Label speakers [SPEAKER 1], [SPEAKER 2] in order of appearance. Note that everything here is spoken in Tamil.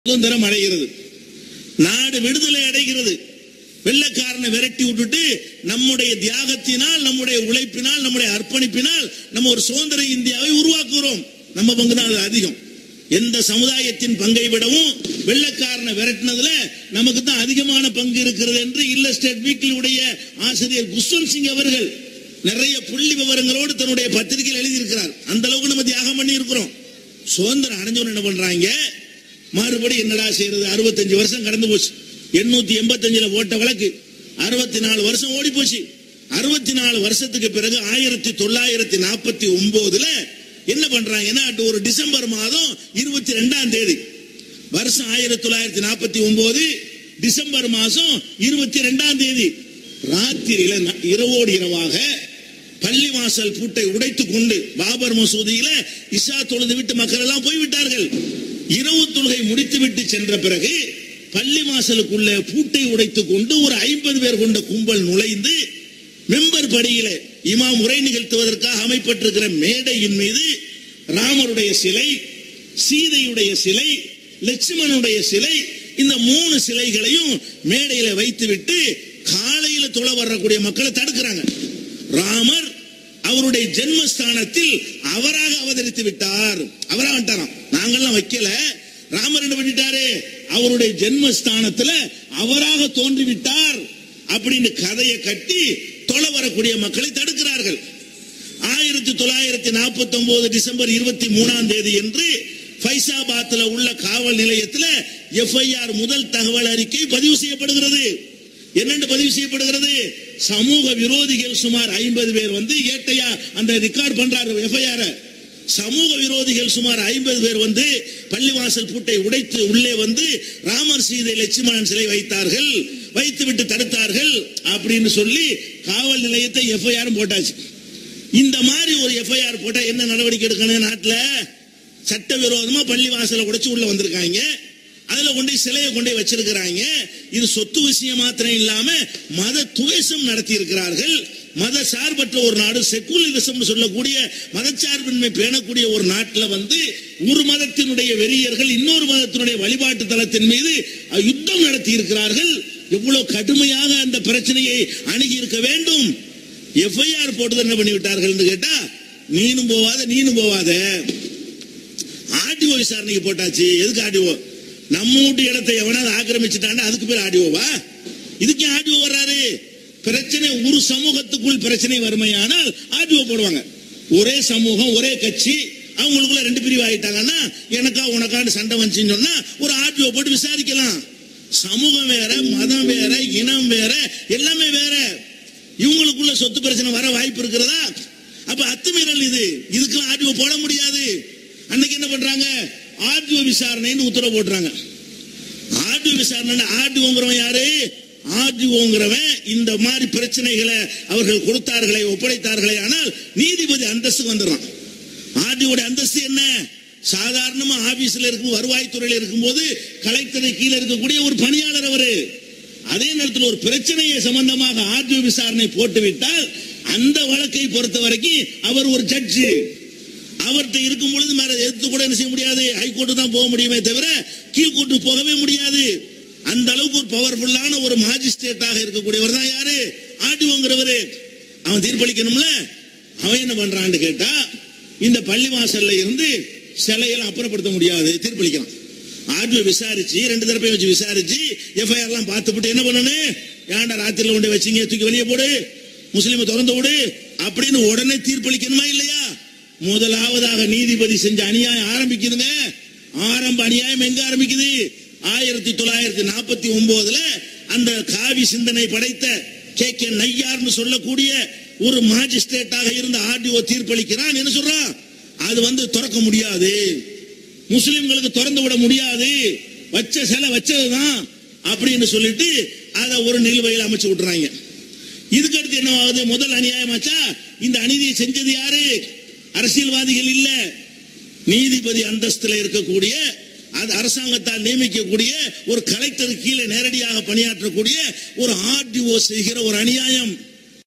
[SPEAKER 1] சுதந்திரம் அடைகிறது, நாடு விடுதலை அடைகிறது. வெள்ளக்காரனை விரட்டி விட்டுட்டு நம்முடைய தியாகத்தினால், நம்முடைய உழைப்பினால், நம்முடைய அர்ப்பணிப்பினால் நம்ம ஒரு சுதந்திர இந்தியாவை உருவாக்குகிறோம். நம்ம பங்கு தான் அது அதிகம். எந்த சமுதாயத்தின் பங்கை விடவும் வெள்ளக்காரனை விரட்டினதுல நமக்கு தான் அதிகமான பங்கு இருக்கிறது என்று இல்லஸ்டேட் வீக்லியுடைய ஆசிரியர் குஷ்வந்த் சிங் அவர்கள் நிறைய புள்ளி விவரங்களோடு தன்னுடைய பத்திரிகையில் எழுதியிருக்கிறார். அந்த அளவுக்கு நம்ம தியாகம் பண்ணி இருக்கிறோம். சுதந்திரம் அடைஞ்சவன் என்ன பண்றாங்க, மறுபடியும் என்னடா செய்யறது, 65 வருஷம் கடந்து போச்சு. 885 போட்ட வழக்கு 64 வருஷம் ஓடி போச்சு. 64 வருஷத்துக்கு பிறகு 1949 என்ன பண்றாங்கன்னா, ஒரு டிசம்பர் மாதம் 22ஆம் தேதி வருஷம் 1949 டிசம்பர் மாசம் 22ஆம் தேதி ராத்திரியில இரவோடு இரவாக பள்ளி வாசல் பூட்டை உடைத்துக் கொண்டு பாபர் மசூதியில இஷா தொழுது விட்டு மக்கள் எல்லாம் போய்விட்டார்கள். இரவு தொழுகை முடித்து விட்டு சென்ற பிறகு பள்ளி வாசலுக்குள்ள பூட்டை உடைத்துக் கொண்டு ஒரு 50 பேர் கொண்ட கும்பல் நுழைந்து மெம்பர் படியில இமாம் உரை நிகழ்த்துவதற்காக அமைப்பட்டிருக்கிற மேடையின் மீது ராமருடைய சிலை, சீதையுடைய சிலை, லட்சுமணனுடைய சிலை, இந்த 3 சிலைகளையும் மேடையில வைத்துவிட்டு காலையில தொழ வரக்கூடிய மக்களை தடுக்கிறாங்க. ராமர் அவருடைய ஜென்மஸ்தானத்தில் அவராக அவதரித்து விட்டார். அவரா வந்துட்டாராம், நாங்கெல்லாம் வைக்கல. ராமர் என்ன பண்ணிட்டாரு, அவருடைய ஜென்மஸ்தானத்துல அவராக தோன்றிவிட்டார் அப்படின்னு கதையை கட்டி தொழ வரக்கூடிய மக்களை தடுக்கிறார்கள். 1949 டிசம்பர் 23ஆம் தேதி என்று ஃபைசாபாத்ல உள்ள காவல் நிலையத்தில் எஃப்ஐஆர் முதல் தகவல் அறிக்கை பதிவு செய்யப்படுகிறது. என்னென்று பதிவு செய்யப்படுகிறது, சமூக விரோதிகள் சுமார் 50 பேர் வந்து ஏட்டையா அந்த ரெக்கார்ட் பண்றாரு எஃப்ஐஆர். சமூக விரோதிகள் சுமார் 50 பேர் வந்து பள்ளிவாசல் பூட்டை உடைத்து உள்ளே வந்து ராமர், சீதை, லட்சுமணன் சிலை வைத்தார்கள், வைத்துவிட்டு தடுத்தார்கள் அப்படின்னு சொல்லி காவல் நிலையத்தை எஃப்ஐஆர் போட்டாச்சு. இந்த மாதிரி ஒரு எஃப்ஐஆர் போட்டா என்ன நடவடிக்கை எடுக்கணும்? நாட்டில் சட்டவிரோதமா பள்ளிவாசலை உடைச்சு உள்ள வந்திருக்காங்க, அதுல கொண்டு சிலையை கொண்டு வச்சிருக்கிறாங்க. இது சொத்து விஷயம் மாத்திரம் இல்லாம மத துவேஷம் நடத்தி இருக்கிறார்கள். மத சார்பற்ற ஒரு நாடு, செக்குலரிசம் சொல்லக்கூடிய மதச்சார்பின்மை பேணக்கூடிய ஒரு நாட்டில் வந்து ஒரு மதத்தினுடைய வெறியர்கள் இன்னொரு மதத்தினுடைய வழிபாட்டு தலத்தின் மீது யுத்தம் நடத்தி இருக்கிறார்கள். எவ்வளவு கடுமையாக அந்த பிரச்சனையை அணுகி இருக்க வேண்டும். எஃப்ஐஆர் போட்டு என்ன பண்ணிவிட்டார்கள் கேட்டா, நீனும் போவாத நீனும் போவாத, ஆர்டிஓ விசாரணைக்கு போட்டாச்சு. எதுக்கு ஆர்டிஓ? நம்ம வீட்டு இடத்தை எவனாவது ஆக்கிரமிச்சுட்டாண்டா அதுக்கு பேர் ஆர்டிஓவா? இதுக்கு ஆர்டிஓ வர்றாரு? பிரச்சனை ஒரு சமூகத்துக்குள் பிரச்சனை வறுமையானால் ஆர்டிஓ போடுவாங்க. ஒரே சமூகம், ஒரே கட்சி, அவங்களுக்குள்ள 2 பிரிவு ஆயிட்டாங்கன்னா எனக்கா உனக்கான்னு சண்டை வந்துச்சுன்னு சொன்னா ஒரு ஆர்டிஓ போட்டு விசாரிக்கலாம். சமூகம் வேற, மதம் வேற, இனம் வேற, எல்லாமே வேற. இவங்களுக்குள்ள சொத்து பிரச்சனை வர வாய்ப்பு இருக்கிறதா? அப்ப அத்துமீறல் இது. இதுக்கெல்லாம் ஆர்டிஓ போட முடியாது. அன்னைக்கு என்ன பண்றாங்க, ஆர்டிஓ விசாரணைன்னு உத்தரவு போடுறாங்க. ஆர்டிஓ விசாரணை, ஆர்டிஓங்கிறவன் யாரு? ஆர்டிஓங்கிறவன் இந்த மாதிரி பிரச்சனைகளை அவர்கள் கொடுத்தார்களே, ஒப்படைத்தார்களே, ஆனால் நீதிபதி அந்தஸ்துக்கு வந்துடுறான். ஆர்டிஓட அந்தஸ்து என்ன? சாதாரணமா ஆபீஸ்ல இருக்கும், வருவாய்த்துறையில இருக்கும்போது கலெக்டரை கீழே இருக்கக்கூடிய ஒரு பணியாளர் அவரு. அதே நேரத்தில் ஒரு பிரச்சனையை சம்பந்தமாக ஆர்டிஓ விசாரணை போட்டுவிட்டால் அந்த வழக்கை பொறுத்த வரைக்கும் அவர் ஒரு ஜட்ஜு. அவர்கிட்ட இருக்கும் பொழுது மேல எதிர்த்து கூட என்ன செய்ய முடியாது, ஹைகோர்ட்டு தான் போக முடியுமே தவிர கீழ்கோர்ட்டு போகவே முடியாது. அந்த அளவுக்கு ஒரு பவர்ஃபுல்லான ஒரு மாஜிஸ்ட்ரேட்டாக இருக்கக்கூடியவர் தான் யாரு, ஆர்டிஓங்கிறவரு. அவன் தீர்ப்பளிக்கணும்ல. அவன் என்ன பண்றான்னு கேட்டா, இந்த பள்ளிவாசல்ல இருந்து சிலையெல்லாம் அப்புறப்படுத்த முடியாது, தீர்ப்பளிக்கலாம். ஆர்டிஓ விசாரிச்சு 2 தரப்பையும் வச்சு விசாரிச்சு எஃப்ஐஆர் எல்லாம் பார்த்துட்டு என்ன பண்ணணும், ஏன்டா ராத்திரில கொண்டு வச்சீங்க, தூக்கி வெளியே போடு, முஸ்லீமை திறந்து விடு அப்படின்னு உடனே தீர்ப்பளிக்கணுமா இல்லையா? முதலாவதாக நீதிபதி செஞ்ச அநியாயம் ஆரம்பிக்குதுங்க. ஆரம்ப அநியாயம் எங்க ஆரம்பிக்குது? 1949 அந்த காவி சிந்தனை படைத்த KK நையார்னு சொல்லக்கூடிய ஒரு மாஜிஸ்ட்ரேட்டாக இருந்த ஆர்டிஓ தீர்ப்பளிக்கிறான். என்ன சொல்றான், அது வந்து திறக்க முடியாது, முஸ்லிம்களுக்கு திறந்து விட முடியாது, வச்ச சிலை வச்சதுதான் அப்படின்னு சொல்லிட்டு அதை ஒரு நிலுவையில் அமைச்சு விட்டுறாங்க. இதுக்கு அடுத்து என்ன ஆகுது? முதல் அநியாயமாச்சா? இந்த அநீதியை செஞ்சது யாரு? அரசியல்வாதிகள் இல்ல, நீதிபதி அந்தஸ்துல இருக்கக்கூடிய, அது அரசாங்கத்தால் நியமிக்கக்கூடிய ஒரு கலெக்டர் கீழே நேரடியாக பணியாற்றக்கூடிய ஒரு ஆர்டிஓ செய்கிற ஒரு அநியாயம்.